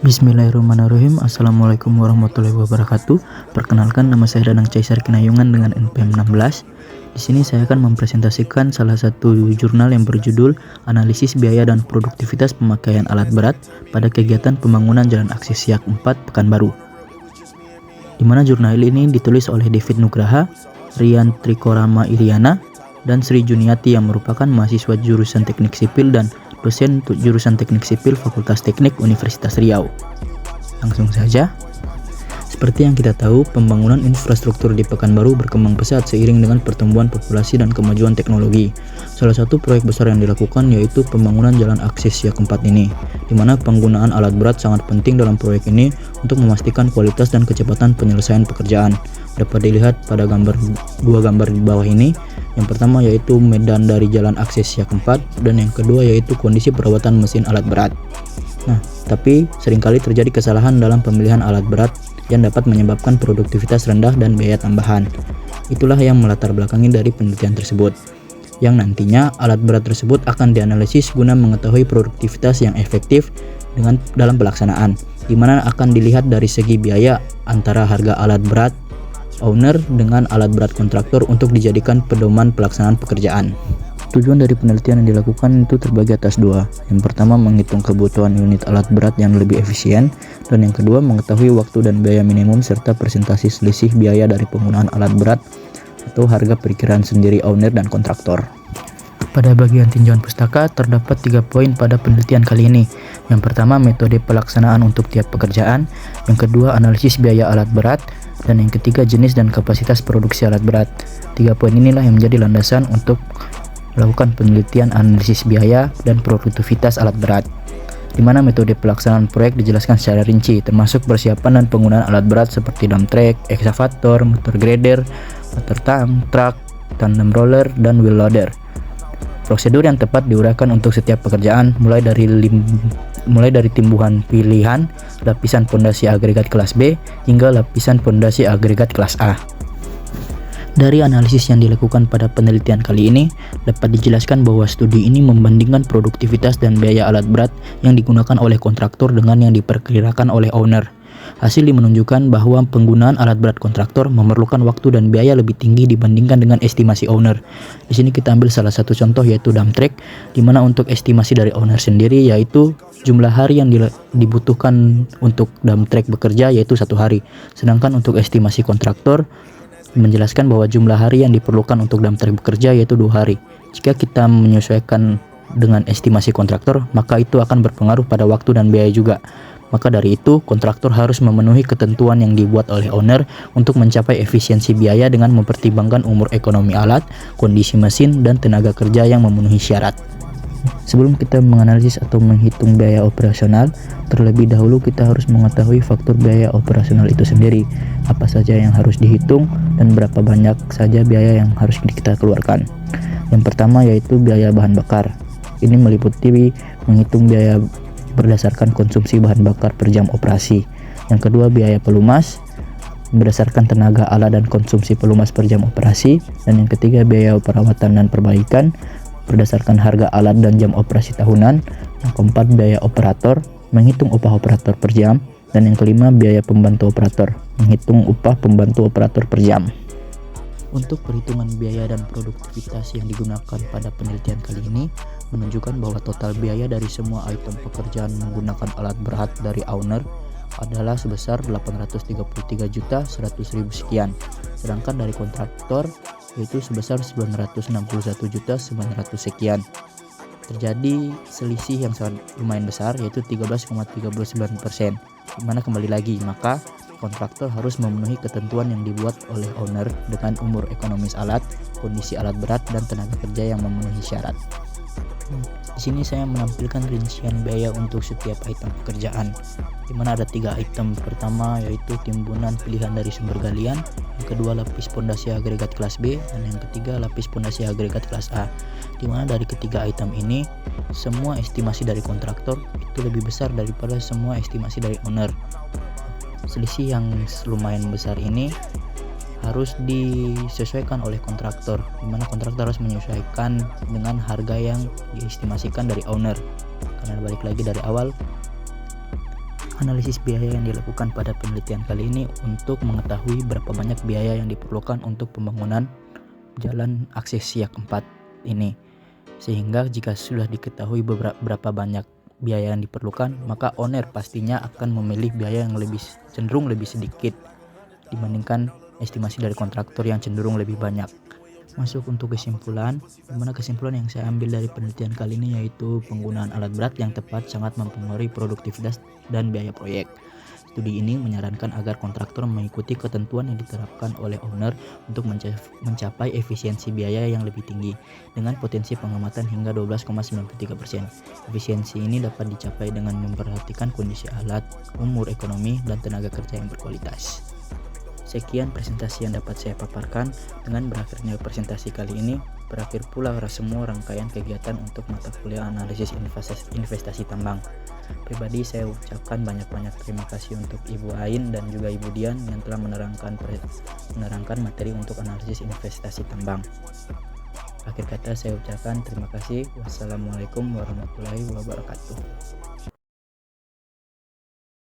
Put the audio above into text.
Bismillahirrahmanirrahim. Assalamualaikum warahmatullahi wabarakatuh. Perkenalkan, nama saya Danang Caesar Kinayungan dengan NPM 16. Di sini saya akan mempresentasikan salah satu jurnal yang berjudul Analisis Biaya dan Produktivitas Pemakaian Alat Berat pada Kegiatan Pembangunan Jalan Akses Siak 4 Pekanbaru. Di mana jurnal ini ditulis oleh David Nugraha, Rian Trikorama Iriana, dan Sri Juniati yang merupakan mahasiswa jurusan Teknik Sipil dan dosen jurusan Teknik Sipil Fakultas Teknik Universitas Riau. Langsung saja. Seperti yang kita tahu, pembangunan infrastruktur di Pekanbaru berkembang pesat seiring dengan pertumbuhan populasi dan kemajuan teknologi. Salah satu proyek besar yang dilakukan yaitu pembangunan Jalan Akses Siak 4 ini, di mana penggunaan alat berat sangat penting dalam proyek ini untuk memastikan kualitas dan kecepatan penyelesaian pekerjaan. Dapat dilihat pada dua gambar di bawah ini. Yang pertama yaitu medan dari Jalan Akses Siak 4 dan yang kedua yaitu kondisi perawatan mesin alat berat. Nah, tapi seringkali terjadi kesalahan dalam pemilihan alat berat yang dapat menyebabkan produktivitas rendah dan biaya tambahan. Itulah yang melatar belakangi dari penelitian tersebut. Yang nantinya alat berat tersebut akan dianalisis guna mengetahui produktivitas yang efektif dalam pelaksanaan, di mana akan dilihat dari segi biaya antara harga alat berat owner dengan alat berat kontraktor untuk dijadikan pedoman pelaksanaan pekerjaan. Tujuan dari penelitian yang dilakukan itu terbagi atas dua. Yang pertama, menghitung kebutuhan unit alat berat yang lebih efisien, dan yang kedua, mengetahui waktu dan biaya minimum serta presentasi selisih biaya dari penggunaan alat berat atau harga perkiraan sendiri owner dan kontraktor. Pada bagian tinjauan pustaka terdapat 3 poin pada penelitian kali ini. Yang pertama, metode pelaksanaan untuk tiap pekerjaan. Yang kedua, analisis biaya alat berat. Dan yang ketiga, jenis dan kapasitas produksi alat berat. 3 poin inilah yang menjadi landasan untuk melakukan penelitian analisis biaya dan produktivitas alat berat, di mana metode pelaksanaan proyek dijelaskan secara rinci, termasuk persiapan dan penggunaan alat berat seperti dump truck, ekskavator, motor grader, motor tang, truk, tandem roller, dan wheel loader. Prosedur yang tepat diuraikan untuk setiap pekerjaan, mulai dari timbuhan pilihan, lapisan pondasi agregat kelas B, hingga lapisan pondasi agregat kelas A. Dari analisis yang dilakukan pada penelitian kali ini, dapat dijelaskan bahwa studi ini membandingkan produktivitas dan biaya alat berat yang digunakan oleh kontraktor dengan yang diperkirakan oleh owner. Hasil menunjukkan bahwa penggunaan alat berat kontraktor memerlukan waktu dan biaya lebih tinggi dibandingkan dengan estimasi owner. Di sini kita ambil salah satu contoh yaitu dump truck, di mana untuk estimasi dari owner sendiri yaitu jumlah hari yang dibutuhkan untuk dump truck bekerja yaitu 1 hari. Sedangkan untuk estimasi kontraktor menjelaskan bahwa jumlah hari yang diperlukan untuk dump truck bekerja yaitu 2 hari. Jika kita menyesuaikan dengan estimasi kontraktor, maka itu akan berpengaruh pada waktu dan biaya juga. Maka dari itu, kontraktor harus memenuhi ketentuan yang dibuat oleh owner untuk mencapai efisiensi biaya dengan mempertimbangkan umur ekonomi alat, kondisi mesin, dan tenaga kerja yang memenuhi syarat. Sebelum kita menganalisis atau menghitung biaya operasional, terlebih dahulu kita harus mengetahui faktor biaya operasional itu sendiri, apa saja yang harus dihitung, dan berapa banyak saja biaya yang harus kita keluarkan. Yang pertama yaitu biaya bahan bakar. Ini meliputi menghitung biaya berdasarkan konsumsi bahan bakar per jam operasi. Yang kedua, biaya pelumas berdasarkan tenaga alat dan konsumsi pelumas per jam operasi. Dan yang ketiga, biaya perawatan dan perbaikan berdasarkan harga alat dan jam operasi tahunan. Yang keempat, biaya operator, menghitung upah operator per jam. Dan yang kelima, biaya pembantu operator, menghitung upah pembantu operator per jam. Untuk perhitungan biaya dan produktivitas yang digunakan pada penelitian kali ini menunjukkan bahwa total biaya dari semua item pekerjaan menggunakan alat berat dari owner adalah sebesar 833.100.000 sekian. Sedangkan dari kontraktor yaitu sebesar 961.900 sekian. Terjadi selisih yang sangat lumayan besar yaitu 13,39%. Dimana kembali lagi, maka kontraktor harus memenuhi ketentuan yang dibuat oleh owner dengan umur ekonomis alat, kondisi alat berat, dan tenaga kerja yang memenuhi syarat. Di sini saya menampilkan rincian biaya untuk setiap item pekerjaan, di mana ada 3 item. Pertama yaitu timbunan pilihan dari sumber galian, yang kedua lapis pondasi agregat kelas B, dan yang ketiga lapis pondasi agregat kelas A. Di mana dari ketiga item ini, semua estimasi dari kontraktor itu lebih besar daripada semua estimasi dari owner. Selisih yang lumayan besar ini harus disesuaikan oleh kontraktor, di mana kontraktor harus menyesuaikan dengan harga yang diestimasikan dari owner. Karena balik lagi dari awal, Analisis biaya yang dilakukan pada penelitian kali ini untuk mengetahui berapa banyak biaya yang diperlukan untuk pembangunan jalan akses Siak 4 ini. Sehingga jika sudah diketahui berapa banyak biaya yang diperlukan, maka owner pastinya akan memilih biaya yang cenderung lebih sedikit dibandingkan estimasi dari kontraktor yang cenderung lebih banyak. Masuk untuk kesimpulan, dimana kesimpulan yang saya ambil dari penelitian kali ini yaitu penggunaan alat berat yang tepat sangat mempengaruhi produktivitas dan biaya proyek. Studi ini menyarankan agar kontraktor mengikuti ketentuan yang diterapkan oleh owner untuk mencapai efisiensi biaya yang lebih tinggi dengan potensi pengamatan hingga 12,93%. Efisiensi ini dapat dicapai dengan memperhatikan kondisi alat, umur ekonomi, dan tenaga kerja yang berkualitas. Sekian presentasi yang dapat saya paparkan. Dengan berakhirnya presentasi kali ini, berakhir pula semua rangkaian kegiatan untuk mata kuliah analisis investasi tambang. Pribadi saya ucapkan banyak-banyak terima kasih untuk Ibu Ain dan juga Ibu Dian yang telah menerangkan materi untuk analisis investasi tambang. Akhir kata saya ucapkan terima kasih. Wassalamualaikum warahmatullahi wabarakatuh.